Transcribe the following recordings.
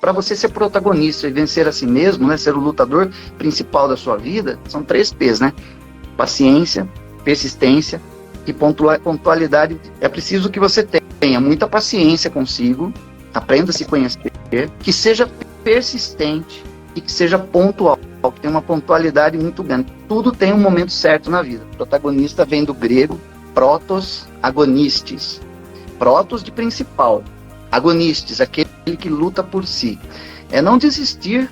para você ser protagonista e vencer a si mesmo, né, ser o lutador principal da sua vida, são 3 P's, né? Paciência, persistência e pontualidade. É preciso que você tenha muita paciência consigo, aprenda a se conhecer, que seja persistente e que seja pontual, que tenha uma pontualidade muito grande. Tudo tem um momento certo na vida. O protagonista vem do grego protos agonistes. Protos de principal, agonistes, aquele que luta por si. É não desistir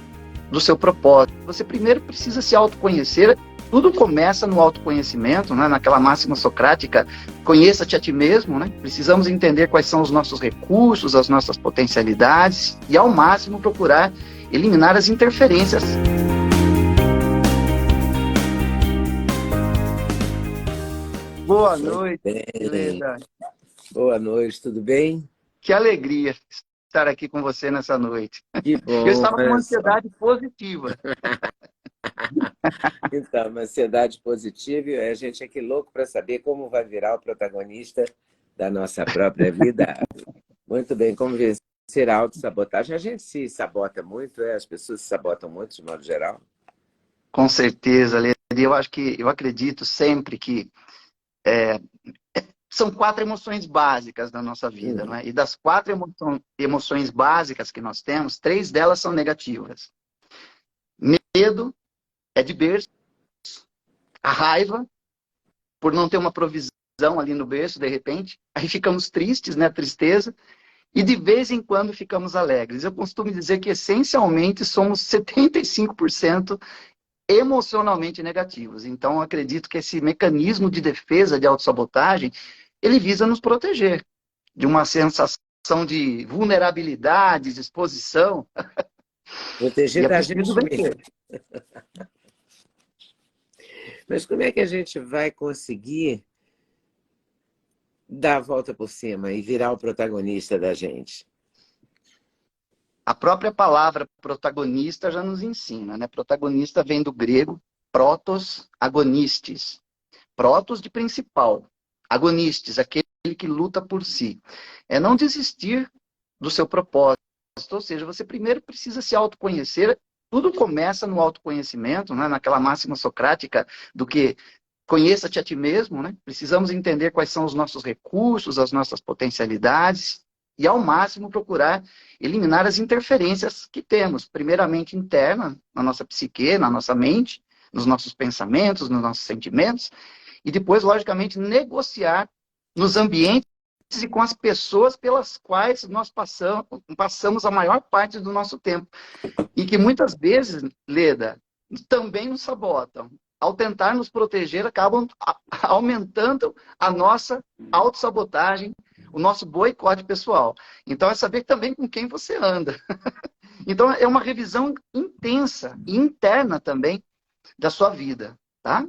do seu propósito. Você primeiro precisa se autoconhecer. Tudo começa no autoconhecimento, né? Naquela máxima socrática, conheça-te a ti mesmo, né? Precisamos entender quais são os nossos recursos, as nossas potencialidades e, ao máximo, procurar eliminar as interferências. Boa noite, Leda. Boa noite, tudo bem? Que alegria estar aqui com você nessa noite. Que bom. Eu estava com uma ansiedade positiva. Então, uma ansiedade positiva, e a gente aqui louco para saber como vai virar o protagonista da nossa própria vida. Muito bem, como vencer a autossabotagem. A gente se sabota muito, as pessoas se sabotam muito, de modo geral. Com certeza, Leda. Eu acredito sempre que são 4 emoções básicas da nossa vida, não é? E das 4 emoções básicas que nós temos, 3 delas são negativas. Medo é de berço, a raiva, por não ter uma provisão ali no berço, de repente, aí ficamos tristes, né? Tristeza, e de vez em quando ficamos alegres. Eu costumo dizer que, essencialmente, somos 75% emocionalmente negativos. Então, eu acredito que esse mecanismo de defesa, de autossabotagem, ele visa nos proteger de uma sensação de vulnerabilidade, de exposição. Proteger da gente mesmo. Mas como é que a gente vai conseguir dar a volta por cima e virar o protagonista da gente? A própria palavra protagonista já nos ensina, né? Protagonista vem do grego protos agonistes. Protos de principal, agonistes, aquele que luta por si. É não desistir do seu propósito, ou seja, você primeiro precisa se autoconhecer. Tudo começa no autoconhecimento, né? Naquela máxima socrática do que conheça-te a ti mesmo, né? Precisamos entender quais são os nossos recursos, as nossas potencialidades e, ao máximo, procurar eliminar as interferências que temos, primeiramente interna, na nossa psique, na nossa mente, nos nossos pensamentos, nos nossos sentimentos, e depois, logicamente, negociar nos ambientes e com as pessoas pelas quais nós passamos a maior parte do nosso tempo. E que muitas vezes, Leda, também nos sabotam. Ao tentar nos proteger, acabam aumentando a nossa autossabotagem, o nosso boicote pessoal. Então, é saber também com quem você anda. Então, é uma revisão intensa e interna também da sua vida, tá?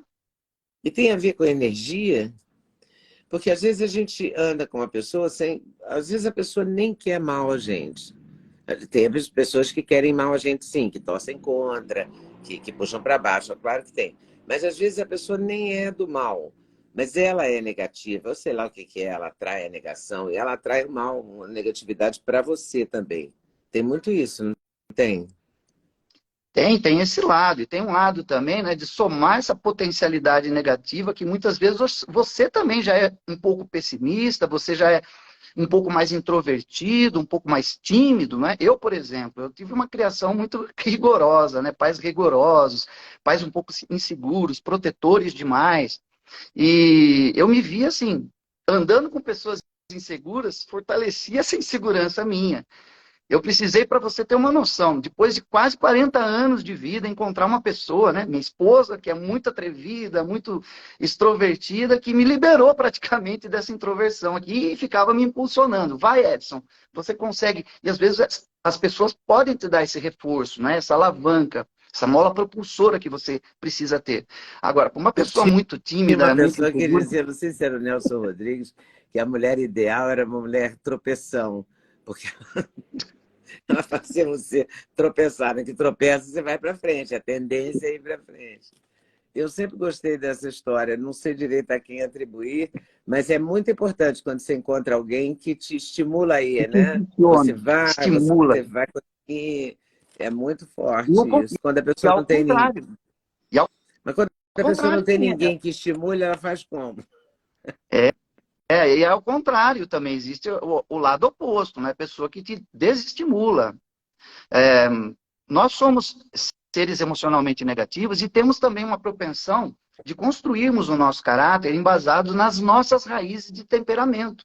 E tem a ver com energia? Porque às vezes a gente anda com uma pessoa sem... Às vezes a pessoa nem quer mal a gente. Tem pessoas que querem mal a gente, sim, que torcem contra, que puxam para baixo, claro que tem. Mas às vezes a pessoa nem é do mal, mas ela é negativa, eu sei lá o que é, ela atrai a negação, e ela atrai o mal, a negatividade para você também. Tem muito isso, não tem? Tem esse lado. E tem um lado também, né, de somar essa potencialidade negativa, que muitas vezes você também já é um pouco pessimista, você já é um pouco mais introvertido, um pouco mais tímido, né? Eu, por exemplo, eu tive uma criação muito rigorosa, né? Pais rigorosos, pais um pouco inseguros, protetores demais. E eu me vi assim, andando com pessoas inseguras, fortalecia essa insegurança minha. Eu precisei, para você ter uma noção, depois de quase 40 anos de vida, encontrar uma pessoa, né, minha esposa, que é muito atrevida, muito extrovertida, que me liberou praticamente dessa introversão aqui e ficava me impulsionando. Vai, Edson, você consegue. E às vezes as pessoas podem te dar esse reforço, né, essa alavanca, essa mola propulsora que você precisa ter. Agora, para uma pessoa muito Tinha uma tímida, muito pessoa que insegura, dizia, não sei se era o Nelson Rodrigues, que a mulher ideal era uma mulher tropeção, porque ela fazia você tropeçar, né? Que tropeça, você vai para frente, a tendência é ir para frente. Eu sempre gostei dessa história, não sei direito a quem atribuir, mas é muito importante quando você encontra alguém que te estimula aí, né? Você vai, estimula. você vai E é muito Não forte isso. consigo. Quando a E pessoa ao não tem ninguém. contrário. E ao Mas quando a pessoa não contrário tem também. ninguém que estimule, ela faz como? E ao contrário também existe o lado oposto, né? A pessoa que te desestimula. É, nós somos seres emocionalmente negativos e temos também uma propensão de construirmos o nosso caráter embasado nas nossas raízes de temperamento.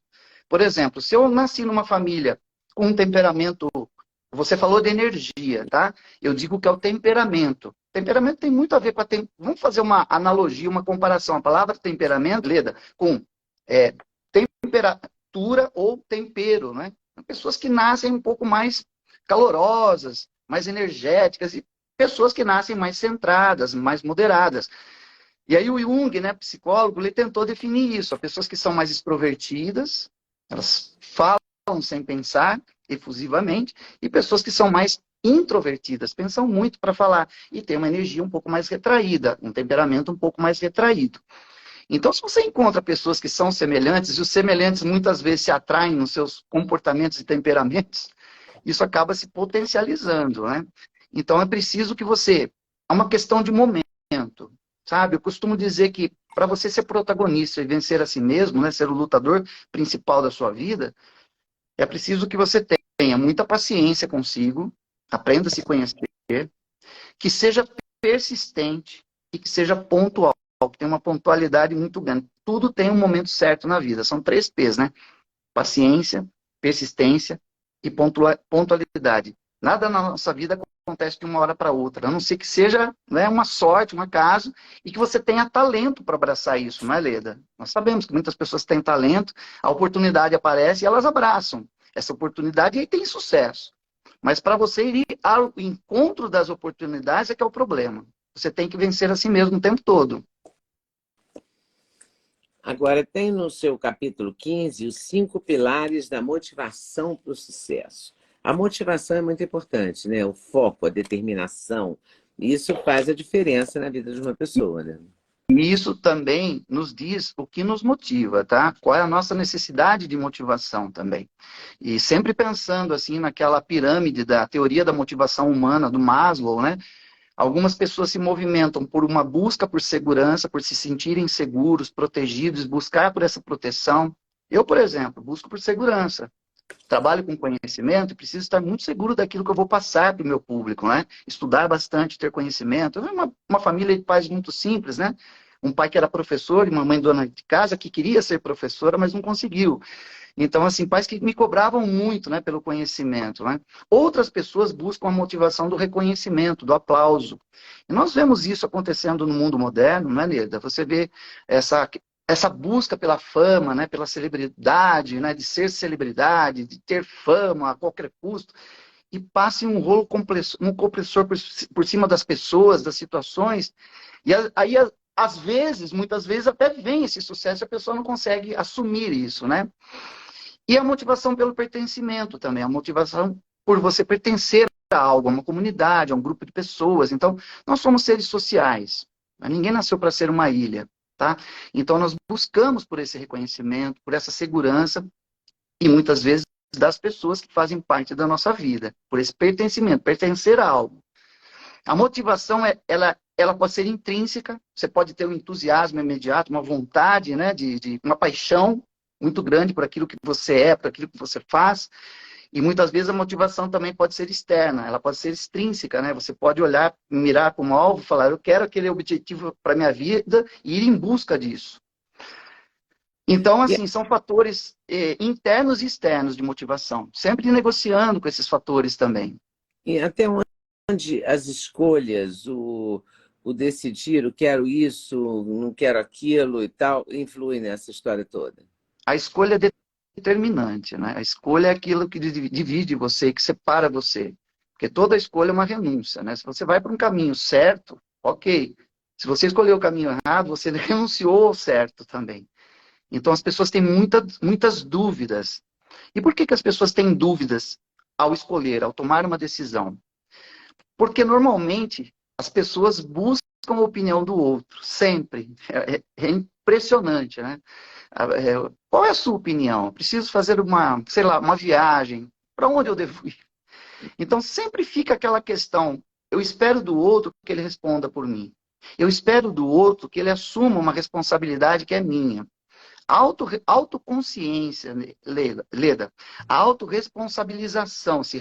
Por exemplo, se eu nasci numa família com um temperamento, você falou de energia, tá? Eu digo que é o temperamento. Temperamento tem muito a ver com Vamos fazer uma analogia, uma comparação. A palavra temperamento, Leda, com é, temperatura ou tempero, né? Pessoas que nascem um pouco mais calorosas, mais energéticas, e pessoas que nascem mais centradas, mais moderadas. E aí o Jung, né, psicólogo, ele tentou definir isso. As pessoas que são mais extrovertidas, elas falam sem pensar, efusivamente, e pessoas que são mais introvertidas, pensam muito para falar, e têm uma energia um pouco mais retraída, um temperamento um pouco mais retraído. Então, se você encontra pessoas que são semelhantes, e os semelhantes muitas vezes se atraem nos seus comportamentos e temperamentos, isso acaba se potencializando, né? Então, é preciso que você... É uma questão de momento, sabe? Eu costumo dizer que para você ser protagonista e vencer a si mesmo, né, ser o lutador principal da sua vida, é preciso que você tenha muita paciência consigo, aprenda a se conhecer, que seja persistente e que seja pontual, que tenha uma pontualidade muito grande. Tudo tem um momento certo na vida. São 3 P's, né? Paciência, persistência e pontualidade. Nada na nossa vida acontece de uma hora para outra, a não ser que seja, né, uma sorte, um acaso, e que você tenha talento para abraçar isso, não é, Leda? Nós sabemos que muitas pessoas têm talento, a oportunidade aparece e elas abraçam essa oportunidade e aí tem sucesso. Mas para você ir ao encontro das oportunidades é que é o problema. Você tem que vencer a si mesmo o tempo todo. Agora, tem no seu capítulo 15 os 5 pilares da motivação para o sucesso. A motivação é muito importante, né? O foco, a determinação. Isso faz a diferença na vida de uma pessoa, né? E isso também nos diz o que nos motiva, tá? Qual é a nossa necessidade de motivação também. E sempre pensando assim naquela pirâmide da teoria da motivação humana do Maslow, né? Algumas pessoas se movimentam por uma busca por segurança, por se sentirem seguros, protegidos, buscar por essa proteção. Eu, por exemplo, busco por segurança. Trabalho com conhecimento e preciso estar muito seguro daquilo que eu vou passar para o meu público, né? Estudar bastante, ter conhecimento. É uma família de pais muito simples, né? Um pai que era professor e uma mãe dona de casa que queria ser professora, mas não conseguiu. Então, assim, pais que me cobravam muito, né, pelo conhecimento, né? Outras pessoas buscam a motivação do reconhecimento, do aplauso. E nós vemos isso acontecendo no mundo moderno, não é, Neda? Você vê essa busca pela fama, né, pela celebridade, né, de ser celebridade, de ter fama a qualquer custo, e passe um rolo compressor, um compressor por cima das pessoas, das situações, e aí, às vezes, muitas vezes, até vem esse sucesso e a pessoa não consegue assumir isso, né? E a motivação pelo pertencimento também, a motivação por você pertencer a algo, a uma comunidade, a um grupo de pessoas. Então, nós somos seres sociais. Ninguém nasceu para ser uma ilha, tá? Então, nós buscamos por esse reconhecimento, por essa segurança e muitas vezes das pessoas que fazem parte da nossa vida, por esse pertencimento, pertencer a algo. A motivação, ela pode ser intrínseca, você pode ter um entusiasmo imediato, uma vontade, né, uma paixão muito grande por aquilo que você é, por aquilo que você faz. E muitas vezes a motivação também pode ser externa, ela pode ser extrínseca, né? Você pode olhar, mirar para um alvo e falar, eu quero aquele objetivo para a minha vida e ir em busca disso. Então, E, assim, são fatores internos e externos de motivação. Sempre negociando com esses fatores também. e até onde as escolhas, o decidir, eu quero isso, não quero aquilo e tal, influem nessa história toda? A escolha é determinante, né? A escolha é aquilo que divide você, que separa você. Porque toda escolha é uma renúncia, né? Se você vai para um caminho certo, ok. Se você escolheu o caminho errado, você renunciou ao certo também. Então as pessoas têm muitas dúvidas. E por que as pessoas têm dúvidas ao escolher, ao tomar uma decisão? Porque normalmente as pessoas buscam a opinião do outro, sempre. É impressionante, né? Qual é a sua opinião? Preciso fazer sei lá, uma viagem. Para onde eu devo ir? Então, sempre fica aquela questão, eu espero do outro que ele responda por mim. Eu espero do outro que ele assuma uma responsabilidade que é minha. Autoconsciência, Leda, a autorresponsabilização, se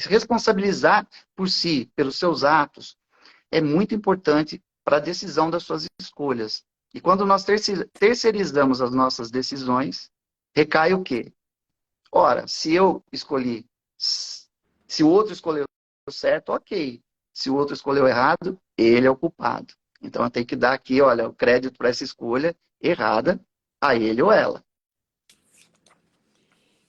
responsabilizar por si, pelos seus atos, é muito importante para a decisão das suas escolhas. E quando nós terceirizamos as nossas decisões, recai o quê? Ora, se eu escolhi, se o outro escolheu certo, ok. Se o outro escolheu errado, ele é o culpado. Então eu tenho que dar aqui, olha, o crédito para essa escolha errada a ele ou ela.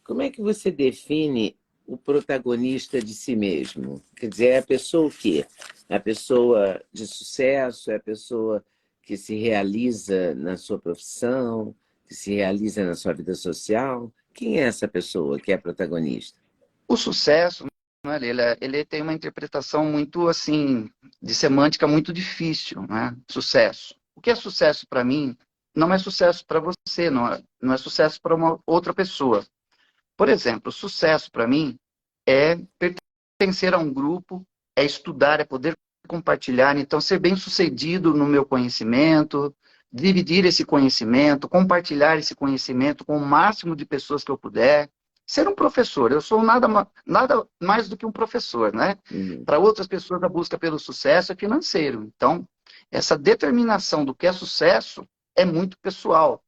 Como é que você define o protagonista de si mesmo? Quer dizer, é a pessoa o quê? É a pessoa de sucesso? É a pessoa que se realiza na sua profissão? Que se realiza na sua vida social? Quem é essa pessoa que é protagonista? O sucesso, né, ele tem uma interpretação muito, assim, de semântica muito difícil, né? Sucesso. O que é sucesso para mim não é sucesso para você, não é sucesso para uma outra pessoa. Por exemplo, sucesso para mim é pertencer a um grupo, é estudar, é poder compartilhar, então ser bem-sucedido no meu conhecimento, dividir esse conhecimento, compartilhar esse conhecimento com o máximo de pessoas que eu puder. Ser um professor, eu sou nada mais do que um professor, né? Para outras pessoas, a busca pelo sucesso é financeiro. Então, essa determinação do que é sucesso é muito pessoal.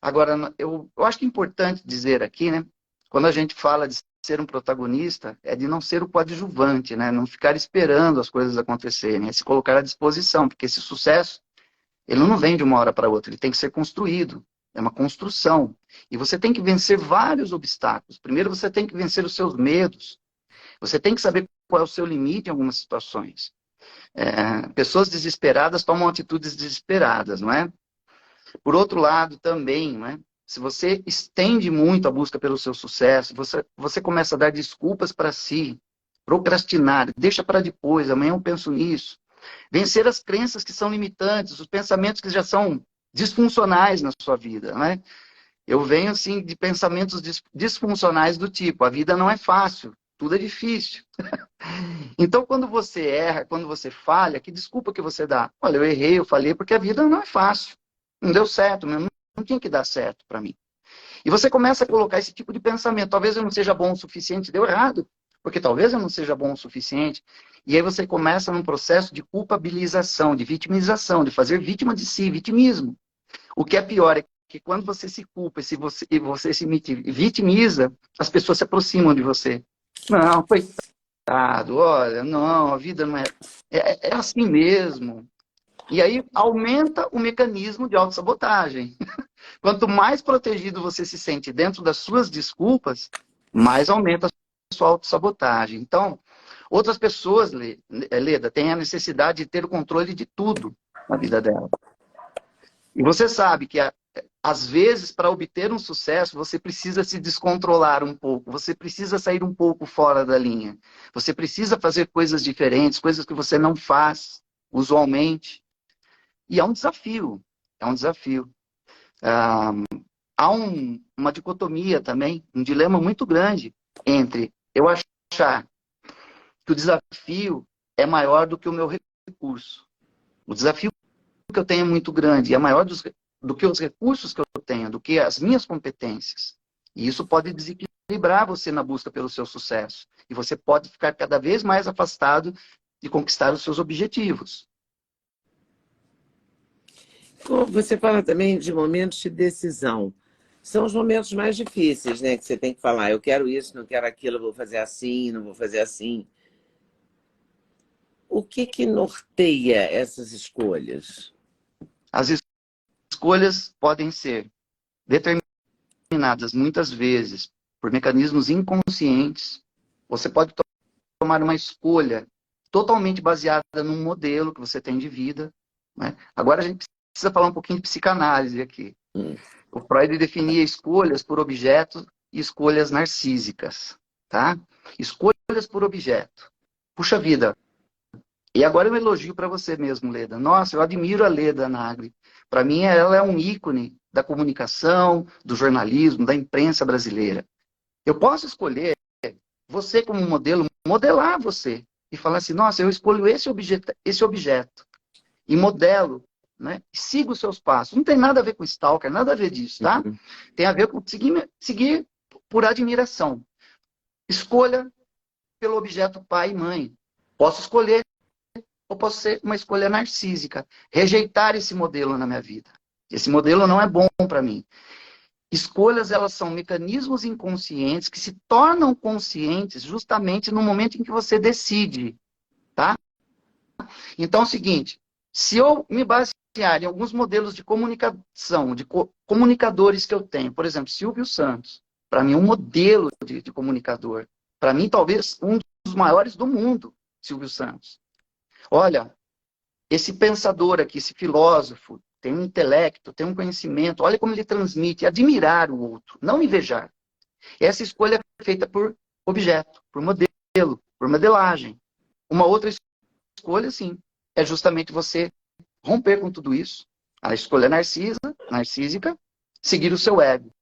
Agora, eu acho que é importante dizer aqui, né? Quando a gente fala de ser um protagonista, é de não ser o coadjuvante, né? Não ficar esperando as coisas acontecerem, é se colocar à disposição, porque esse sucesso, ele não vem de uma hora para outra, ele tem que ser construído. É uma construção. E você tem que vencer vários obstáculos. Primeiro, você tem que vencer os seus medos. Você tem que saber qual é o seu limite em algumas situações. Pessoas desesperadas tomam atitudes desesperadas, não é? Por outro lado, também, né? Se você estende muito a busca pelo seu sucesso, você começa a dar desculpas para si, procrastinar, deixa para depois, amanhã eu penso nisso. Vencer as crenças que são limitantes, os pensamentos que já são disfuncionais na sua vida, né? Eu venho, assim, de pensamentos disfuncionais do tipo, a vida não é fácil, tudo é difícil. Então, quando você erra, quando você falha, que desculpa que você dá? Olha, eu errei, eu falhei, porque a vida não é fácil. Não deu certo, não tinha que dar certo para mim. E você começa a colocar esse tipo de pensamento. Talvez eu não seja bom o suficiente, deu errado. Porque talvez eu não seja bom o suficiente. E aí você começa num processo de culpabilização, de vitimização, de fazer vítima de si, vitimismo. O que é pior é que quando você se culpa e você se vitimiza, as pessoas se aproximam de você. Não, coitado, olha, não, a vida não é... É assim mesmo. E aí aumenta o mecanismo de autossabotagem. Quanto mais protegido você se sente dentro das suas desculpas, mais aumenta a sua autossabotagem. Então, outras pessoas, Leda, têm a necessidade de ter o controle de tudo na vida dela. E você sabe que, às vezes, para obter um sucesso, você precisa se descontrolar um pouco, você precisa sair um pouco fora da linha. Você precisa fazer coisas diferentes, coisas que você não faz usualmente. E é um desafio, é um desafio. Há uma dicotomia também, um dilema muito grande entre eu achar que o desafio é maior do que o meu recurso. O desafio que eu tenho é muito grande, é maior do que os recursos que eu tenho, do que as minhas competências. E isso pode desequilibrar você na busca pelo seu sucesso. E você pode ficar cada vez mais afastado de conquistar os seus objetivos. Você fala também de momentos de decisão. São os momentos mais difíceis, né? Que você tem que falar, eu quero isso, não quero aquilo, eu vou fazer assim, não vou fazer assim. O que norteia essas escolhas? As escolhas podem ser determinadas muitas vezes por mecanismos inconscientes. Você pode tomar uma escolha totalmente baseada num modelo que você tem de vida, né? Agora a gente precisa falar um pouquinho de psicanálise aqui. O Freud definia escolhas por objeto e escolhas narcísicas, tá? Escolhas por objeto. Puxa vida. E agora eu elogio para você mesmo, Leda. Nossa, eu admiro a Leda Nagli. Para mim, ela é um ícone da comunicação, do jornalismo, da imprensa brasileira. Eu posso escolher você como modelo, modelar você. E falar assim, nossa, eu escolho esse objeto e modelo, né? Siga os seus passos. Não tem nada a ver com stalker, nada a ver disso, tá? Uhum. Tem a ver com seguir por admiração. Escolha pelo objeto pai e mãe. Posso escolher ou posso ser uma escolha narcísica. Rejeitar esse modelo na minha vida. Esse modelo não é bom para mim. Escolhas, elas são mecanismos inconscientes que se tornam conscientes justamente no momento em que você decide, tá? Então é o seguinte, se eu me basear em alguns modelos de comunicação, de comunicadores que eu tenho, por exemplo, Silvio Santos, para mim um modelo de comunicador, para mim talvez um dos maiores do mundo, Silvio Santos. Olha, esse pensador aqui, esse filósofo, tem um intelecto, tem um conhecimento, olha como ele transmite, admirar o outro, não invejar. Essa escolha é feita por objeto, por modelo, por modelagem. Uma outra escolha, sim, é justamente você romper com tudo isso. A escolha narcísica, seguir o seu ego.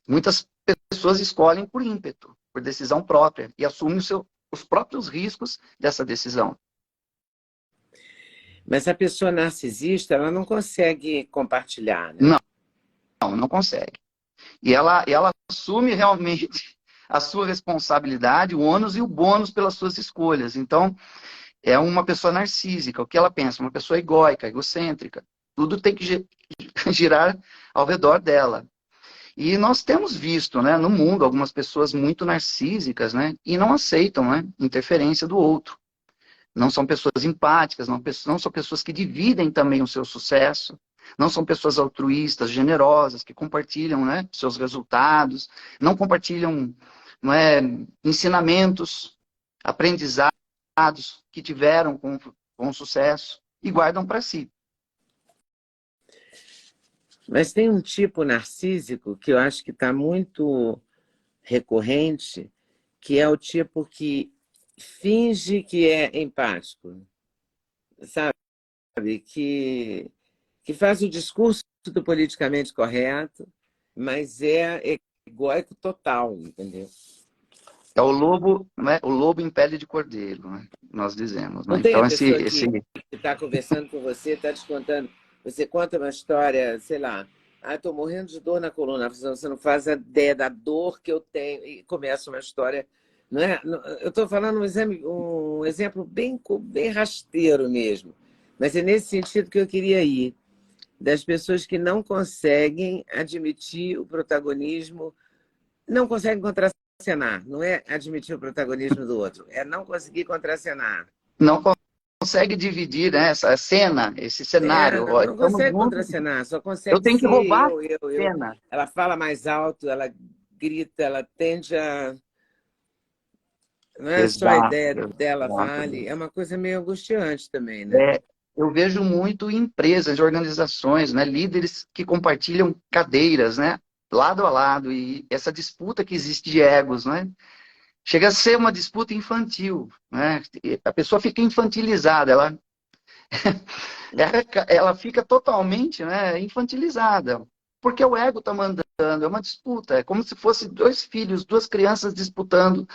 Muitas pessoas escolhem por ímpeto, por decisão própria, e assumem os próprios riscos dessa decisão. Mas a pessoa narcisista, ela não consegue compartilhar, né? Não consegue. E ela assume realmente a sua responsabilidade, o ônus e o bônus pelas suas escolhas. Então, é uma pessoa narcísica. O que ela pensa? Uma pessoa egóica, egocêntrica. Tudo tem que girar ao redor dela. E nós temos visto, né, no mundo algumas pessoas muito narcísicas, né, e não aceitam, né, interferência do outro. Não são pessoas empáticas, não são pessoas que dividem também o seu sucesso. Não são pessoas altruístas, generosas, que compartilham, né, seus resultados. Não compartilham, não é, ensinamentos, aprendizados que tiveram com sucesso e guardam para si. Mas tem um tipo narcísico que eu acho que está muito recorrente, que é o tipo que finge que é empático, sabe? Que faz o discurso do politicamente correto, mas é egóico total, entendeu? É o lobo, né, o lobo em pele de cordeiro, né, nós dizemos. Né? Não tem a Então, pessoa que está conversando com você, está te contando, você conta uma história, sei lá, estou morrendo de dor na coluna, você não faz a ideia da dor que eu tenho, e começa uma história, não é? Eu estou falando um exemplo bem rasteiro mesmo, mas é nesse sentido que eu queria ir, das pessoas que não conseguem admitir o protagonismo, não conseguem contracenar, não é admitir o protagonismo do outro, é não conseguir contracenar. não consegue dividir, né, essa cena, esse cenário. Ó, Não estamos consegue juntos, contracenar, só eu consegue tenho que ser roubar a eu. cena. Ela fala mais alto, ela grita, ela tende a... Não é só a ideia Exato, dela exato. vale, é uma coisa meio angustiante também, né? É, eu vejo muito em empresas, em organizações, né, líderes que compartilham cadeiras, né, lado a lado, e essa disputa que existe de egos, né, chega a ser uma disputa infantil, né, a pessoa fica infantilizada, ela fica totalmente, né, infantilizada, porque o ego está mandando, é uma disputa, é como se fosse dois filhos, duas crianças disputando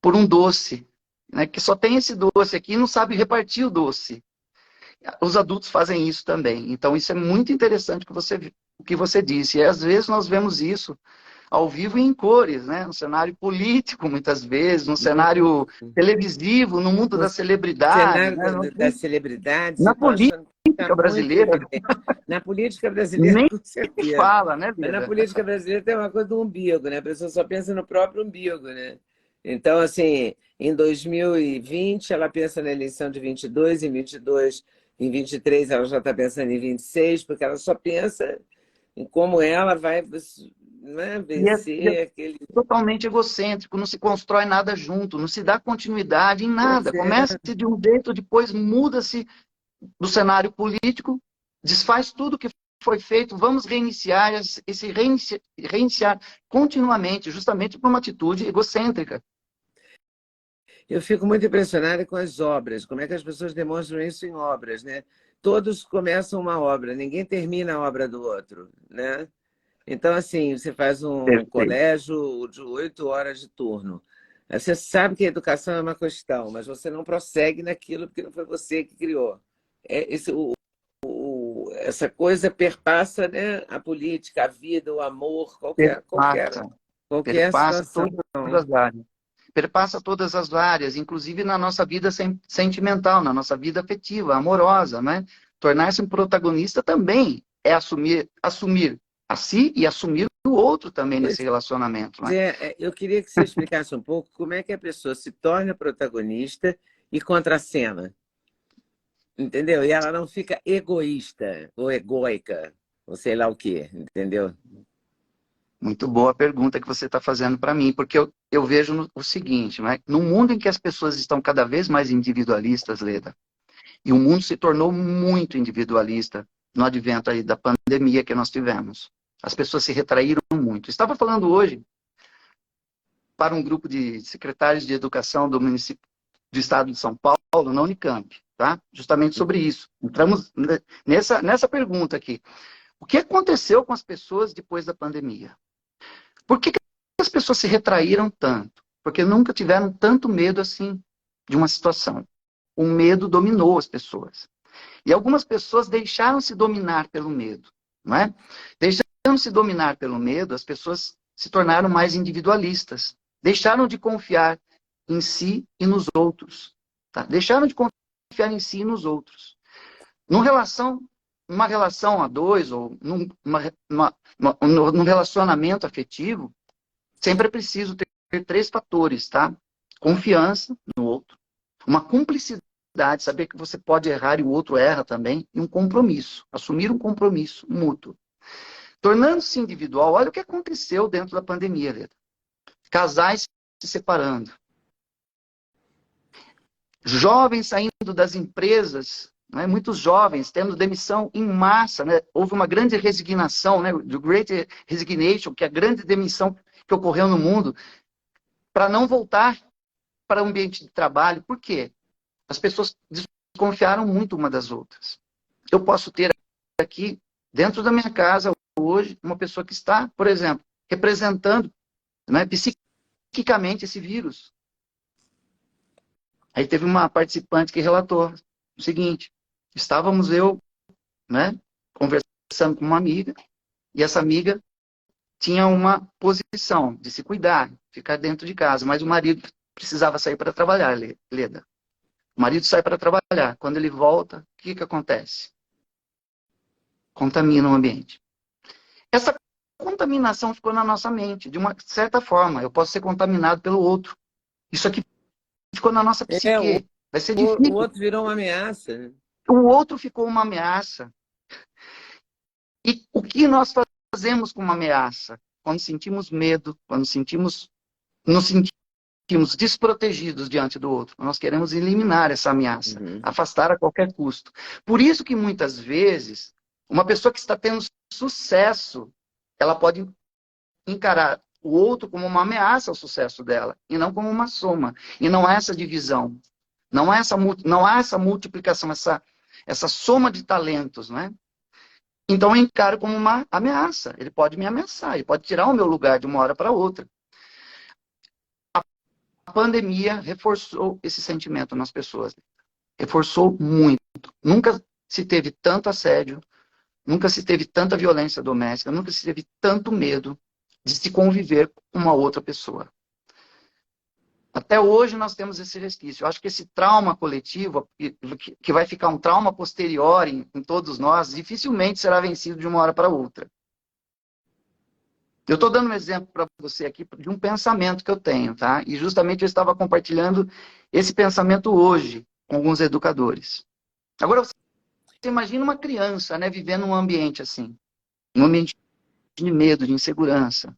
por um doce, né, que só tem esse doce aqui e não sabe repartir o doce. Os adultos fazem isso também. Então, isso é muito interessante o que você disse. E, às vezes, nós vemos isso ao vivo e em cores, né? No cenário político, muitas vezes, no cenário televisivo, no mundo No da celebridade, cenário né? das celebridades, eu Na estou achando que está política muito brasileira, evidente. Na política brasileira, nem com se certeza. fala, né, Mas na Bia? política brasileira tem uma coisa do umbigo, né? A pessoa só pensa no próprio umbigo, né? Então, assim, em 2020, ela pensa na eleição de 22, em 22, em 23 ela já está pensando em 26, porque ela só pensa em como ela vai, né, E é vencer aquele... totalmente egocêntrico, não se constrói nada junto, não se dá continuidade em Pois nada. é, Começa de um jeito, depois muda-se do cenário político, desfaz tudo que foi feito, vamos reiniciar, reiniciar continuamente, justamente por uma atitude egocêntrica. eu fico muito impressionada com as obras, como é que as pessoas demonstram isso em obras, né? Todos começam uma obra, ninguém termina a obra do outro, né? Então, assim, você faz um Perfeito. colégio de 8 horas de turno. Você sabe que a educação é uma questão, mas você não prossegue naquilo porque não foi você que criou. Essa coisa perpassa, né, a política, a vida, o amor, Perpassa, qualquer perpassa situação. todas as áreas. Perpassa todas as áreas, inclusive na nossa vida sentimental, na nossa vida afetiva, amorosa, né? Tornar-se um protagonista também é assumir a si e assumir o outro também Pois nesse relacionamento, né? eu queria que você explicasse um pouco como é que a pessoa se torna protagonista e contracena, entendeu? E ela não fica egoísta ou egóica, ou sei lá o quê, entendeu? Muito boa a pergunta que você está fazendo para mim, porque eu vejo o seguinte, né? No mundo em que as pessoas estão cada vez mais individualistas, Leda, e o mundo se tornou muito individualista no advento aí da pandemia que nós tivemos. As pessoas se retraíram muito. Estava falando hoje para um grupo de secretários de educação do município do estado de São Paulo, na Unicamp, tá? Justamente sobre isso. Entramos nessa pergunta aqui. O que aconteceu com as pessoas depois da pandemia? Por que as pessoas se retraíram tanto? Porque nunca tiveram tanto medo assim de uma situação. O medo dominou as pessoas. E algumas pessoas deixaram-se dominar pelo medo, não é? Deixando-se dominar pelo medo, as pessoas se tornaram mais individualistas. Deixaram de confiar em si e nos outros. Tá? Deixaram de confiar em si e nos outros. Numa relação a dois, ou num relacionamento afetivo, sempre é preciso ter três fatores, tá? Confiança no outro, uma cumplicidade, saber que você pode errar e o outro erra também, e um compromisso, assumir um compromisso mútuo. Tornando-se individual, olha o que aconteceu dentro da pandemia, Leda. Casais se separando. Jovens saindo das empresas, né? Muitos jovens tendo demissão em massa, né? Houve uma grande resignação, né? The Great Resignation, que é a grande demissão que ocorreu no mundo, para não voltar para o ambiente de trabalho. Por quê? As pessoas desconfiaram muito uma das outras. Eu posso ter aqui, dentro da minha casa, hoje, uma pessoa que está, por exemplo, representando, né, psiquicamente esse vírus. Aí teve uma participante que relatou o seguinte: estávamos né, conversando com uma amiga, e essa amiga tinha uma posição de se cuidar, ficar dentro de casa, mas o marido precisava sair para trabalhar, Leda. O marido sai para trabalhar. Quando ele volta, o que acontece? Contamina o ambiente. Essa contaminação ficou na nossa mente, de uma certa forma. Eu posso ser contaminado pelo outro. Isso aqui ficou na nossa psique. Vai ser O difícil. outro virou uma ameaça, né? O outro ficou uma ameaça. E o que nós fazemos com uma ameaça? Quando sentimos medo, quando nos sentimos desprotegidos diante do outro, nós queremos eliminar essa ameaça, afastar a qualquer custo. Por isso que muitas vezes, uma pessoa que está tendo sucesso, ela pode encarar o outro como uma ameaça ao sucesso dela, e não como uma soma. E não há essa divisão, não há essa multiplicação, essa soma de talentos, né? Então eu encaro como uma ameaça. Ele pode me ameaçar, ele pode tirar o meu lugar de uma hora para outra. A pandemia reforçou esse sentimento nas pessoas. Reforçou muito. Nunca se teve tanto assédio, nunca se teve tanta violência doméstica, nunca se teve tanto medo de se conviver com uma outra pessoa. Até hoje nós temos esse resquício. Eu acho que esse trauma coletivo, que vai ficar um trauma posterior em todos nós, dificilmente será vencido de uma hora para outra. Eu estou dando um exemplo para você aqui de um pensamento que eu tenho, tá? E justamente eu estava compartilhando esse pensamento hoje com alguns educadores. Agora, você imagina uma criança, né, vivendo num ambiente assim, um ambiente de medo, de insegurança.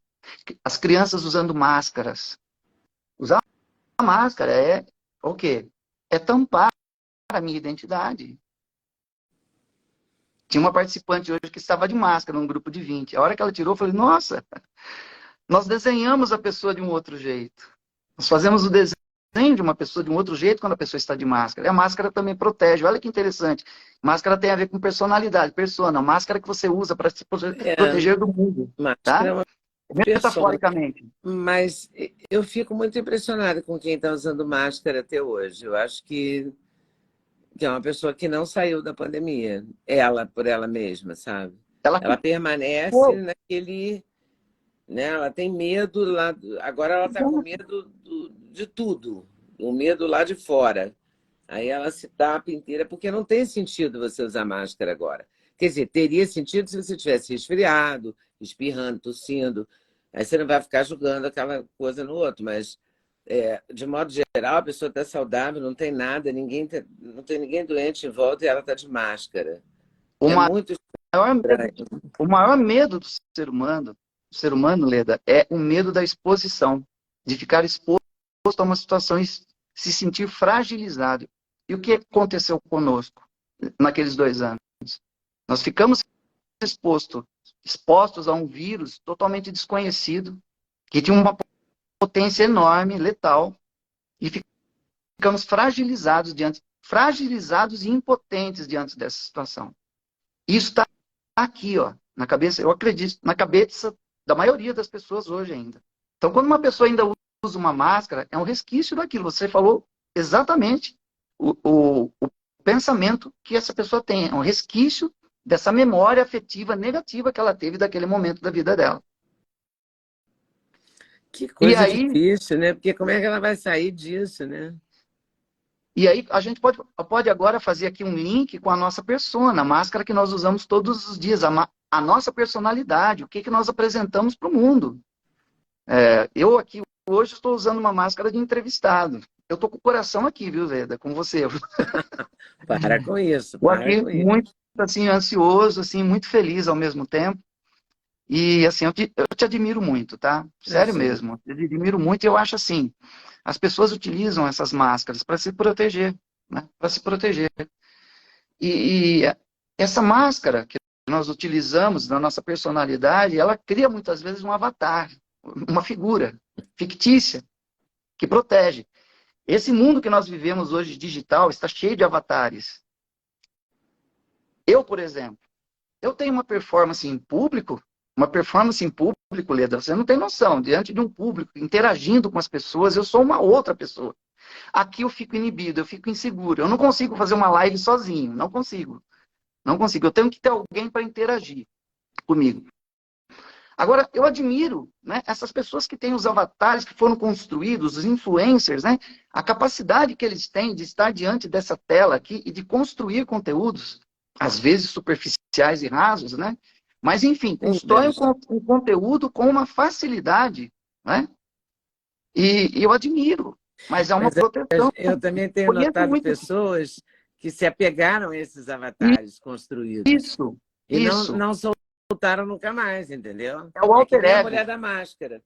As crianças usando máscaras. Usar máscara é o quê? É tampar a minha identidade. Tinha uma participante hoje que estava de máscara num grupo de 20. A hora que ela tirou, eu falei, nossa, nós desenhamos a pessoa de um outro jeito. Nós fazemos o desenho de uma pessoa de um outro jeito quando a pessoa está de máscara. E a máscara também protege. Olha que interessante. Máscara tem a ver com personalidade, persona. Máscara que você usa para se proteger do mundo. Máscara tá? é uma Metaforicamente. Mas eu fico muito impressionada com quem está usando máscara até hoje. Eu acho que é uma pessoa que não saiu da pandemia, ela por ela mesma, sabe? Ela Ela permanece ficou. naquele, né? Ela tem medo lá, agora ela está com medo de tudo, o medo lá de fora. Aí ela se tapa inteira, porque não tem sentido você usar máscara agora. Quer dizer, teria sentido se você tivesse resfriado, espirrando, tossindo. Aí você não vai ficar julgando aquela coisa no outro, mas de modo geral, a pessoa está saudável, não tem nada, não tem ninguém doente em volta e ela está de máscara. O É muito maior medo, estranho. o maior medo do ser humano, Leda, é o medo da exposição, de ficar exposto a uma situação e se sentir fragilizado. E o que aconteceu conosco naqueles 2 anos? Nós ficamos expostos a um vírus totalmente desconhecido, que tinha uma potência enorme, letal, e ficamos fragilizados e impotentes diante dessa situação. Isso está aqui, ó, na cabeça, eu acredito, na cabeça da maioria das pessoas hoje ainda. Então, quando uma pessoa ainda usa uma máscara, é um resquício daquilo. Você falou exatamente o pensamento que essa pessoa tem. É um resquício dessa memória afetiva negativa que ela teve daquele momento da vida dela. Que E coisa aí, difícil, né? Porque como é que ela vai sair disso, né? a gente pode agora fazer aqui um link com a nossa persona, a máscara que nós usamos todos os dias, a nossa personalidade, o que nós apresentamos para o mundo. Eu aqui hoje estou usando uma máscara de entrevistado. Eu estou com o coração aqui, viu, Veda, com você. Para com isso, Estou para aqui com isso. muito assim, ansioso, assim, muito feliz ao mesmo tempo. E assim, eu te admiro muito, tá? Sério Imagina. mesmo. Eu te admiro muito e eu acho assim, as pessoas utilizam essas máscaras para se proteger, né? Para se proteger. E essa máscara que nós utilizamos na nossa personalidade, ela cria muitas vezes um avatar, uma figura fictícia que protege. Esse mundo que nós vivemos hoje digital está cheio de avatares. Eu, por exemplo, eu tenho uma performance em público, Leda, você não tem noção, diante de um público, interagindo com as pessoas, eu sou uma outra pessoa. Aqui eu fico inibido, eu fico inseguro, eu não consigo fazer uma live sozinho, não consigo. Não consigo, eu tenho que ter alguém para interagir comigo. Agora, eu admiro, né, essas pessoas que têm os avatares que foram construídos, os influencers, né, a capacidade que eles têm de estar diante dessa tela aqui e de construir conteúdos, às vezes superficiais e rasos, né? Mas, enfim, constroem um conteúdo com uma facilidade, né? E eu admiro, mas é uma Mas proteção. eu também tenho Conheço notado muito pessoas que se apegaram a esses avatares construídos isso, e isso. não soltaram nunca mais, entendeu? É o É que alter nem a ego. mulher da máscara.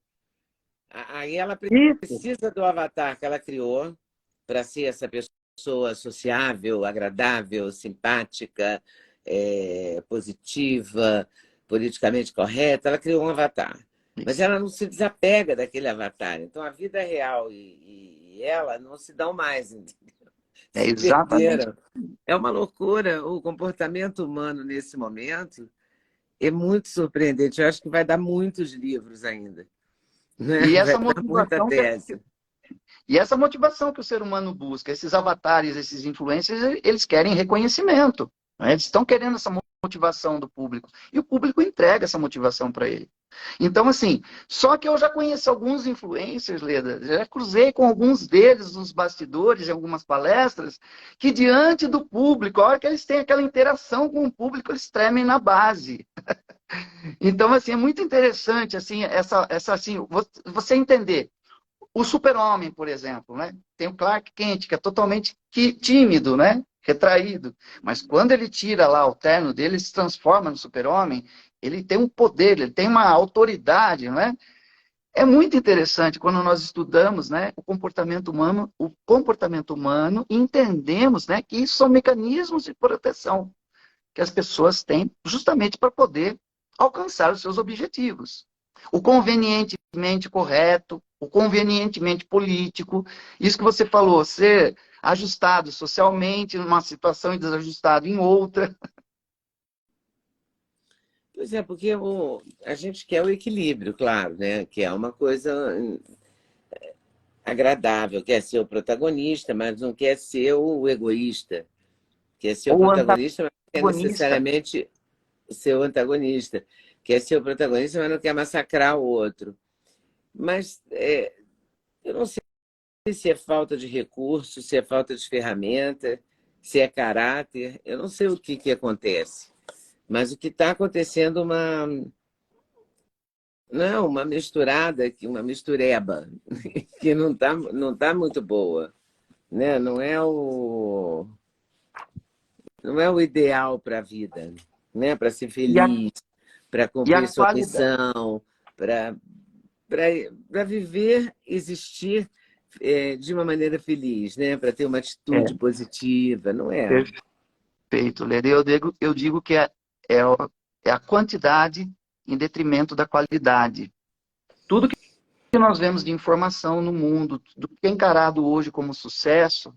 Aí ela Isso. precisa do avatar que ela criou para ser essa pessoa sociável, agradável, simpática, positiva, politicamente correta. Ela criou um avatar. Mas Isso. ela não se desapega daquele avatar. Então a vida real e ela não se dão mais, entendeu? É Se exatamente. perderam. É uma loucura. O comportamento humano nesse momento é muito surpreendente. Eu acho que vai dar muitos livros ainda. Né? E Vai essa dar muita motivação tese. e essa motivação que o ser humano busca, esses avatares, esses influencers, eles querem reconhecimento, né? Eles estão querendo essa motivação do público. E o público entrega essa motivação para ele. Então, assim, só que eu já conheço alguns influencers, Leda, já cruzei com alguns deles nos bastidores, em algumas palestras, que diante do público, a hora que eles têm aquela interação com o público, eles tremem na base. Então, assim, é muito interessante, assim, assim, você entender. O Super-Homem, por exemplo, né? Tem o Clark Kent, que é totalmente tímido, né? Retraído. Mas quando ele tira lá o terno dele, ele se transforma no Super-Homem, ele tem um poder, ele tem uma autoridade, né? É muito interessante quando nós estudamos, né, o comportamento humano, e entendemos, né, que isso são mecanismos de proteção que as pessoas têm justamente para poder alcançar os seus objetivos. O convenientemente correto, o convenientemente político, isso que você falou, ser ajustado socialmente numa situação e desajustado em outra. Pois é, porque a gente quer o equilíbrio, claro, né? Que é uma coisa agradável, quer ser o protagonista, mas não quer ser o egoísta. Quer ser o Ou protagonista, mas não quer antagonista. necessariamente ser o antagonista. Quer ser o protagonista, mas não quer massacrar o outro. Mas eu não sei se é falta de recurso, se é falta de ferramenta, se é caráter. Eu não sei o que acontece. Mas o que está acontecendo não, uma misturada, uma mistureba, que não tá muito boa, né? Não é o ideal para a vida, né? Para ser E a, feliz, para e cumprir a sua qualidade. missão, para viver, existir de uma maneira feliz, né? Para ter uma É, atitude positiva, não é? perfeito, Leda. Eu digo que é, é a quantidade em detrimento da qualidade. Tudo que nós vemos de informação no mundo, do que é encarado hoje como sucesso,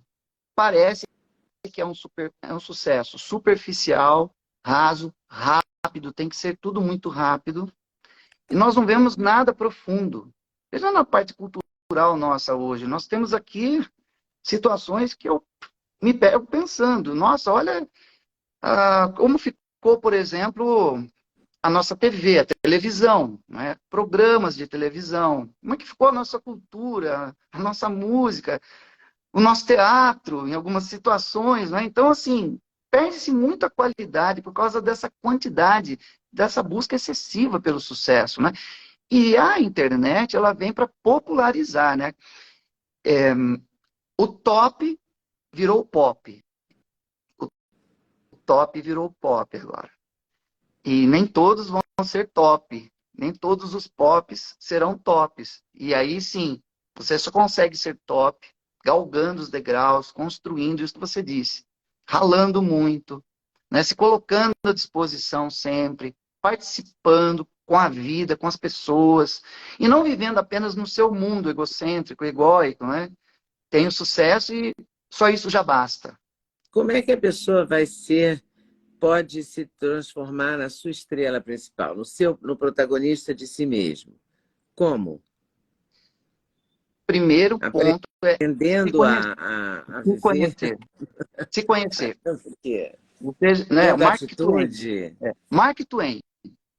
parece que é um sucesso superficial, raso, rápido, tem que ser tudo muito rápido. E nós não vemos nada profundo. Veja na parte cultural nossa hoje. Nós temos aqui situações que eu me pego pensando, nossa, olha como ficou, por exemplo, a nossa TV, a televisão, né? Programas de televisão. Como é que ficou a nossa cultura, a nossa música, o nosso teatro, em algumas situações, né? Então, assim, perde-se muita qualidade por causa dessa quantidade, dessa busca excessiva pelo sucesso, né? E a internet, ela vem para popularizar, né? O top virou pop. O top virou pop agora. E nem todos vão ser top. Nem todos os pops serão tops. E aí sim, você só consegue ser top galgando os degraus, construindo isso que você disse, ralando muito, né? Se colocando à disposição sempre, participando com a vida, com as pessoas, e não vivendo apenas no seu mundo egocêntrico, egóico, né? Tenho sucesso e só isso já basta. Como é que a pessoa pode se transformar na sua estrela principal, no protagonista de si mesmo? Como? Primeiro ponto é se Aprendendo conhecer. a Se viver? conhecer. Se conhecer. Porque Você, né, o tendo Mark Twain. atitude. Mark Twain.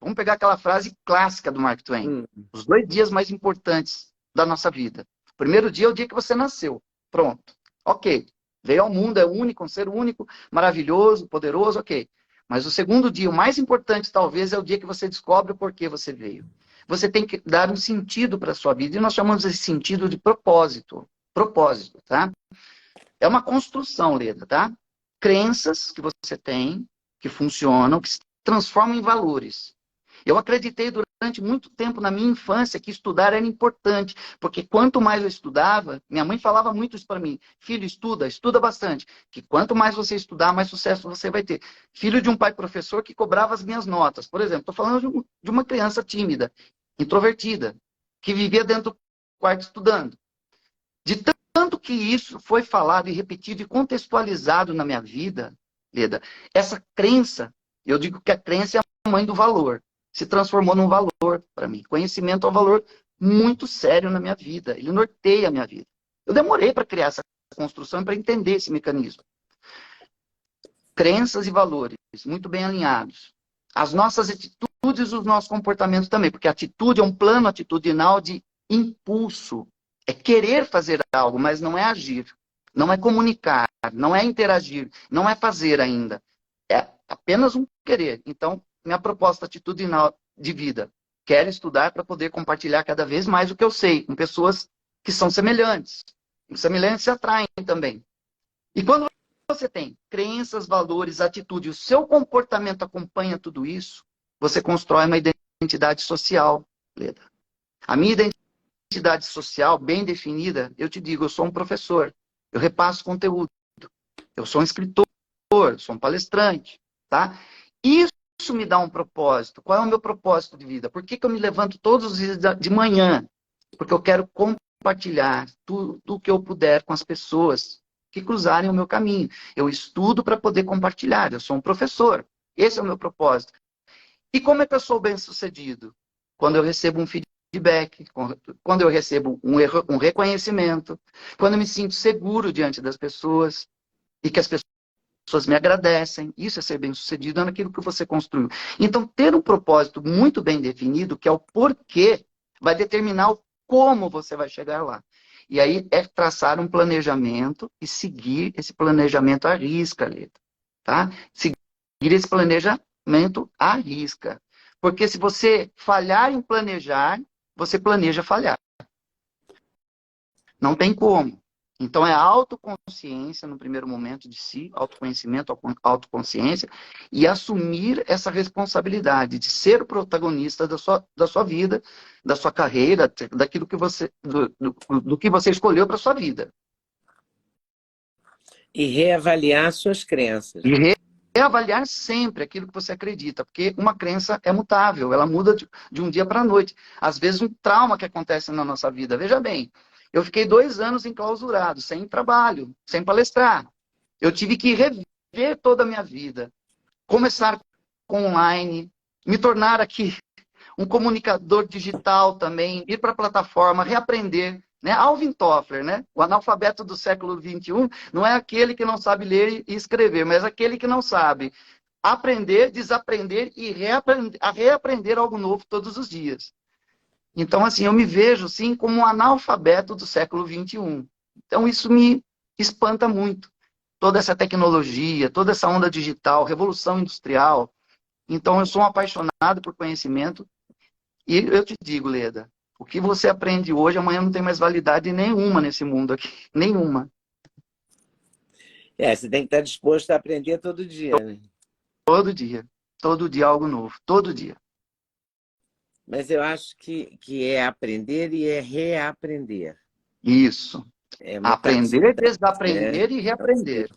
Vamos pegar aquela frase clássica do Mark Twain. hum, Os 2 dias mais importantes da nossa vida. O primeiro dia é o dia que você nasceu. Pronto. Ok. Veio ao mundo, é único, um ser único, maravilhoso, poderoso, ok. Mas o segundo dia, o mais importante talvez, é o dia que você descobre o porquê você veio. Você tem que dar um sentido para a sua vida. E nós chamamos esse sentido de propósito. Propósito, tá? É uma construção, Leda, tá? Crenças que você tem, que funcionam, que se transformam em valores. Eu acreditei durante muito tempo na minha infância que estudar era importante, porque quanto mais eu estudava, minha mãe falava muito isso para mim: filho, estuda, estuda bastante, que quanto mais você estudar, mais sucesso você vai ter. Filho de um pai professor que cobrava as minhas notas. Por exemplo, estou falando de uma criança tímida, introvertida, que vivia dentro do quarto estudando. De tanto que isso foi falado e repetido e contextualizado na minha vida, Leda, essa crença, eu digo que a crença é a mãe do valor, se transformou num valor para mim. Conhecimento é um valor muito sério na minha vida, ele norteia a minha vida. Eu demorei para criar essa construção e para entender esse mecanismo. Crenças e valores muito bem alinhados. As nossas atitudes e os nossos comportamentos também, porque a atitude é um plano atitudinal de impulso. É querer fazer algo, mas não é agir. Não é comunicar, não é interagir, não é fazer ainda. É apenas um querer. Então, minha proposta atitudinal de vida. Quero estudar para poder compartilhar cada vez mais o que eu sei com pessoas que são semelhantes. Os semelhantes se atraem também. E quando você tem crenças, valores, atitude, o seu comportamento acompanha tudo isso, você constrói uma identidade social, Leda. A minha identidade social bem definida, eu te digo, eu sou um professor, eu repasso conteúdo, eu sou um escritor, sou um palestrante, tá? Isso me dá um propósito. Qual é o meu propósito de vida? Por que eu me levanto todos os dias de manhã? Porque eu quero compartilhar tudo o que eu puder com as pessoas que cruzarem o meu caminho. Eu estudo para poder compartilhar. Eu sou um professor. Esse é o meu propósito. E como é que eu sou bem-sucedido? Quando eu recebo um feedback, quando eu recebo um reconhecimento, quando eu me sinto seguro diante das pessoas e que as pessoas me agradecem. Isso é ser bem-sucedido naquilo que você construiu. Então, ter um propósito muito bem definido, que é o porquê, vai determinar o como você vai chegar lá. E aí é traçar um planejamento e seguir esse planejamento à risca, Leta. Tá? Seguir esse planejamento à risca. Porque se você falhar em planejar, você planeja falhar. Não tem como. Então, é autoconsciência no primeiro momento de si, autoconhecimento, autoconsciência, e assumir essa responsabilidade de ser o protagonista da sua vida, da sua carreira, daquilo que você, do que você escolheu para a sua vida. E reavaliar suas crenças. E reavaliar sempre aquilo que você acredita, porque uma crença é mutável, ela muda de um dia para a noite. Às vezes, um trauma que acontece na nossa vida. Veja bem, eu fiquei 2 anos enclausurado, sem trabalho, sem palestrar. Eu tive que rever toda a minha vida. Começar com online, me tornar aqui um comunicador digital também, ir para a plataforma, reaprender. Né? Alvin Toffler, né? O analfabeto do século XXI, não é aquele que não sabe ler e escrever, mas aquele que não sabe aprender, desaprender e reaprender algo novo todos os dias. Então, assim, eu me vejo, sim, como um analfabeto do século XXI. Então, isso me espanta muito. Toda essa tecnologia, toda essa onda digital, revolução industrial. Então, eu sou um apaixonado por conhecimento. E eu te digo, Leda, o que você aprende hoje, amanhã não tem mais validade nenhuma nesse mundo aqui. Nenhuma. Você tem que estar disposto a aprender todo dia, né? Todo dia. Todo dia algo novo. Todo dia. Mas eu acho que é aprender e é reaprender. Isso. É Aprender, mutativa, né? desaprender e reaprender.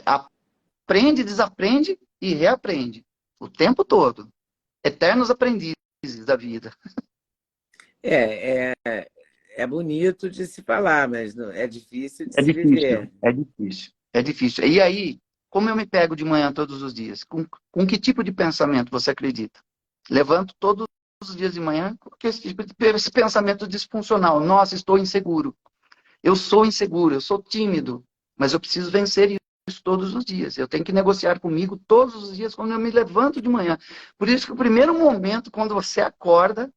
Aprende, desaprende e reaprende. O tempo todo. Eternos aprendizes da vida. É bonito de se falar, mas é difícil de É se difícil, viver. é difícil, é difícil. E aí, como eu me pego de manhã todos os dias? Com que tipo de pensamento você acredita? Levanto todos os dias de manhã com esse pensamento disfuncional. Nossa, estou inseguro. Eu sou inseguro, eu sou tímido, mas eu preciso vencer isso todos os dias. Eu tenho que negociar comigo todos os dias quando eu me levanto de manhã. Por isso que o primeiro momento, quando você acorda,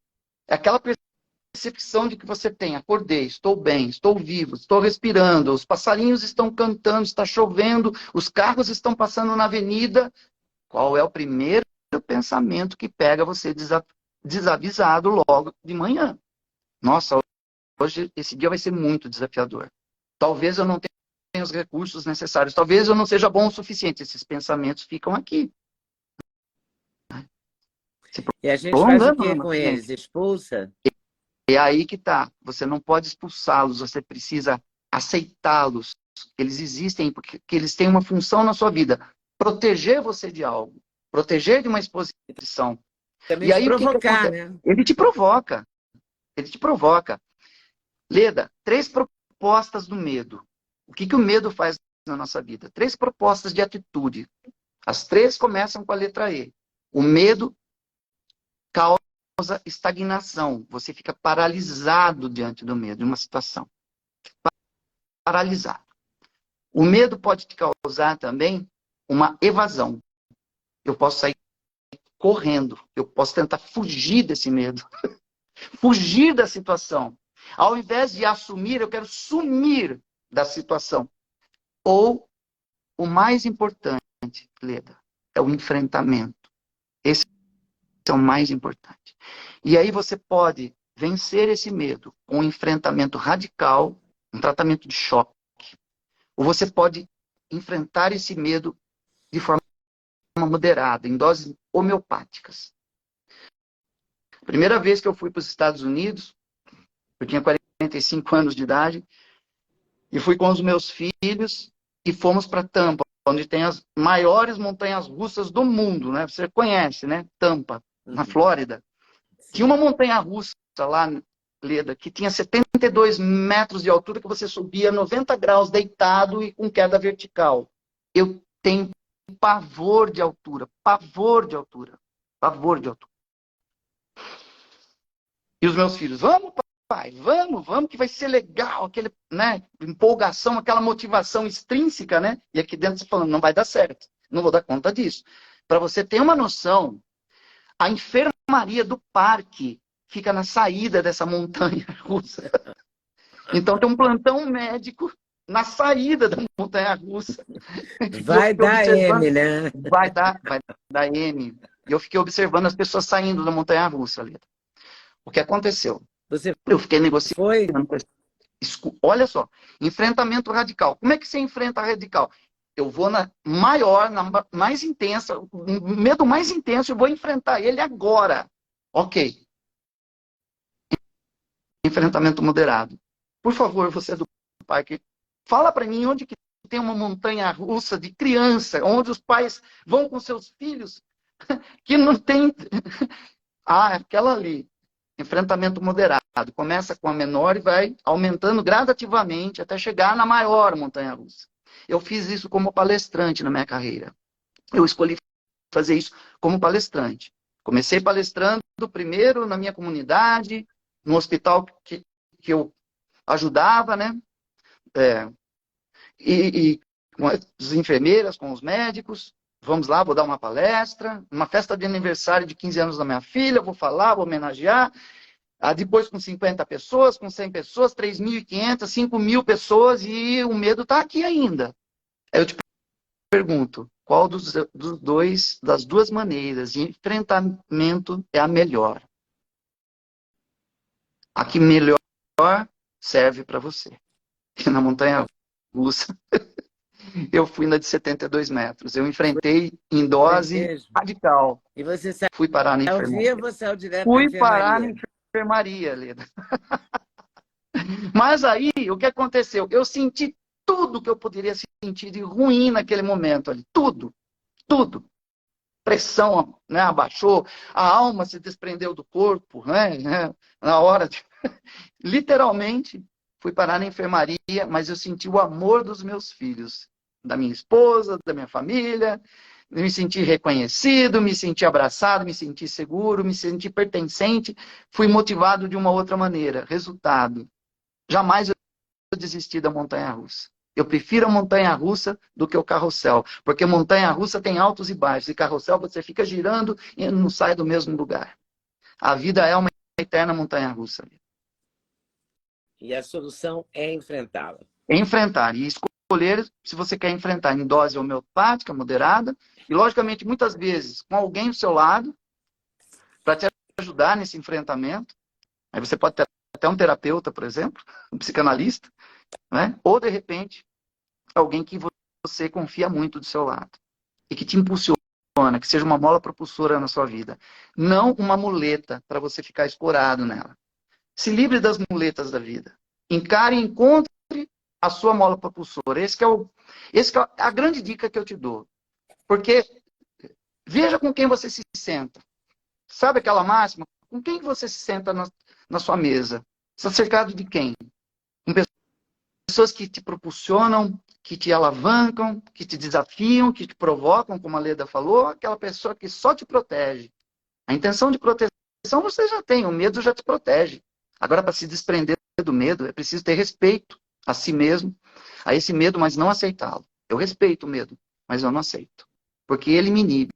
é aquela percepção de que você tem. Acordei, estou bem, estou vivo, estou respirando, os passarinhos estão cantando, está chovendo, os carros estão passando na avenida. Qual é o primeiro pensamento que pega você desavisado logo de manhã? Nossa, hoje esse dia vai ser muito desafiador. Talvez eu não tenha os recursos necessários, talvez eu não seja bom o suficiente. Esses pensamentos ficam aqui. E a gente faz o Prolongando que na com mente. eles? Expulsa? É aí que tá. Você não pode expulsá-los, você precisa aceitá-los. Eles existem porque eles têm uma função na sua vida. Proteger você de algo. Proteger de uma exposição. Também E te aí o que provocar, acontece? né? Ele te provoca. Ele te provoca. Leda, 3 propostas do medo. O que o medo faz na nossa vida? 3 propostas de atitude. As 3 começam com a letra E. O medo causa estagnação. Você fica paralisado diante do medo, de uma situação. Paralisado. O medo pode te causar também uma evasão. Eu posso sair correndo. Eu posso tentar fugir desse medo. Fugir da situação. Ao invés de assumir, eu quero sumir da situação. Ou, o mais importante, Leda, é o enfrentamento. Esse é o mais importante. E aí você pode vencer esse medo com um enfrentamento radical, um tratamento de choque. Ou você pode enfrentar esse medo de forma moderada, em doses homeopáticas. Primeira vez que eu fui para os Estados Unidos, eu tinha 45 anos de idade, e fui com os meus filhos e fomos para Tampa, onde tem as maiores montanhas russas do mundo, né? Você conhece, né? Tampa, na Flórida. Tinha uma montanha russa lá, Leda, que tinha 72 metros de altura, que você subia 90 graus deitado e com queda vertical. Eu tenho pavor de altura, pavor de altura. Pavor de altura. E os meus filhos, vamos, pai, vamos, que vai ser legal, aquele, né, empolgação, aquela motivação extrínseca, né? E aqui dentro você falando, não vai dar certo, não vou dar conta disso. Para você ter uma noção, a enfermaria do parque fica na saída dessa montanha russa. Então tem um plantão médico na saída da montanha russa. Vai dar M, né? Vai dar M. E eu fiquei observando as pessoas saindo da montanha russa ali. O que aconteceu? Eu fiquei negociando. Foi? Olha só, enfrentamento radical. Como é que você enfrenta radical? Eu vou na maior, na mais intensa, o medo mais intenso, eu vou enfrentar ele agora. Ok. Enfrentamento moderado. Por favor, você é do parque, fala para mim onde que tem uma montanha russa de criança, onde os pais vão com seus filhos, que não tem... Ah, aquela ali. Enfrentamento moderado. Começa com a menor e vai aumentando gradativamente até chegar na maior montanha-russa. Eu fiz isso como palestrante na minha carreira. Eu escolhi fazer isso como palestrante. Comecei palestrando primeiro na minha comunidade, no hospital que eu ajudava, né? E com as enfermeiras, com os médicos. Vamos lá, vou dar uma palestra, uma festa de aniversário de 15 anos da minha filha, vou falar, vou homenagear. Depois com 50 pessoas, com 100 pessoas, 3.500, 5.000 pessoas, e o medo está aqui ainda. Eu te pergunto, qual das duas maneiras de enfrentamento é a melhor? A que melhor serve para você? E na montanha russa, eu fui na de 72 metros. Eu enfrentei em dose radical. E você fui parar na enfermaria. Ou saiu direto fui parar na enfermaria, Leda. Mas aí, o que aconteceu? Eu senti tudo que eu poderia sentir de ruim naquele momento ali. Tudo. Pressão, né, abaixou, a alma se desprendeu do corpo, né, na hora de... Literalmente, fui parar na enfermaria, mas eu senti o amor dos meus filhos, da minha esposa, da minha família, me senti reconhecido, me senti abraçado, me senti seguro, me senti pertencente, fui motivado de uma outra maneira. Resultado, jamais eu desisti da montanha-russa. Eu prefiro a montanha-russa do que o carrossel, porque montanha-russa tem altos e baixos, e carrossel você fica girando e não sai do mesmo lugar. A vida é uma eterna montanha-russa. E a solução é enfrentá-la. Enfrentar e escolher se você quer enfrentar em dose homeopática, moderada, e logicamente muitas vezes com alguém do seu lado, para te ajudar nesse enfrentamento. Aí você pode ter até um terapeuta, por exemplo, um psicanalista, né? Ou de repente alguém que você confia muito do seu lado e que te impulsiona, que seja uma mola propulsora na sua vida. Não uma muleta para você ficar escorado nela. Se livre das muletas da vida. Encare e encontre a sua mola propulsora. Esse é a grande dica que eu te dou. Porque veja com quem você se senta. Sabe aquela máxima? Com quem você se senta na sua mesa? Você está cercado de quem? Com pessoas que te propulsionam, que te alavancam, que te desafiam, que te provocam, como a Leda falou, aquela pessoa que só te protege. A intenção de proteção você já tem, o medo já te protege. Agora, para se desprender do medo, é preciso ter respeito a si mesmo, a esse medo, mas não aceitá-lo. Eu respeito o medo, mas eu não aceito. Porque ele me inibe,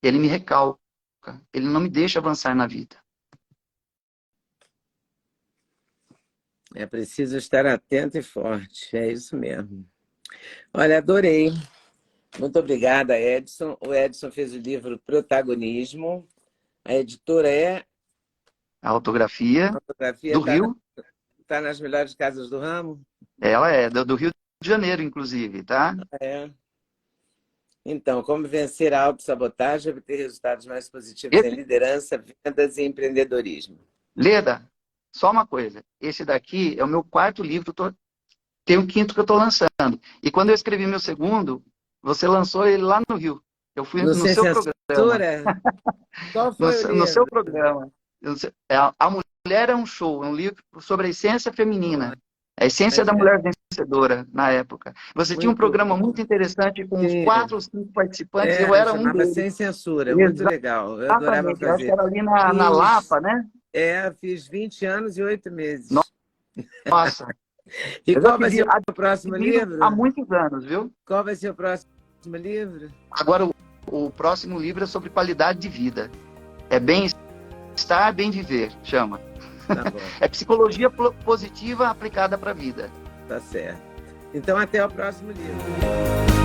ele me recalca, ele não me deixa avançar na vida. É preciso estar atento e forte, é isso mesmo. Olha, adorei. Muito obrigada, Edson. O Edson fez o livro Protagonismo. A editora é... A autografia do Rio. Está nas melhores casas do ramo? Ela é, do Rio de Janeiro, inclusive, tá? É. Então, como vencer a autossabotagem e obter resultados mais positivos em liderança, vendas e empreendedorismo. Leda, só uma coisa. Esse daqui é o meu 4º livro, tem o 5º que eu estou lançando. E quando eu escrevi meu 2º, você lançou ele lá no Rio. Eu fui no seu programa. Qual foi o livro? No seu programa. A Mulher é um Show, é um livro sobre a essência feminina. A essência da mulher vencedora, na época. Você tinha um programa muito interessante com uns 4 ou 5 participantes, eu era um chamava deles. Sem Censura, muito legal. Eu adorava Exatamente, eu acho que fazer. era ali na Lapa, né? Fiz 20 anos e 8 meses. Nossa, E eu já qual vai ser o próximo livro? há muitos anos, viu? Qual vai ser o próximo livro? Agora, o próximo livro é sobre qualidade de vida. É bem-estar, bem viver, chama. Tá bom. É psicologia positiva aplicada para a vida. Tá certo. Então, até o próximo livro.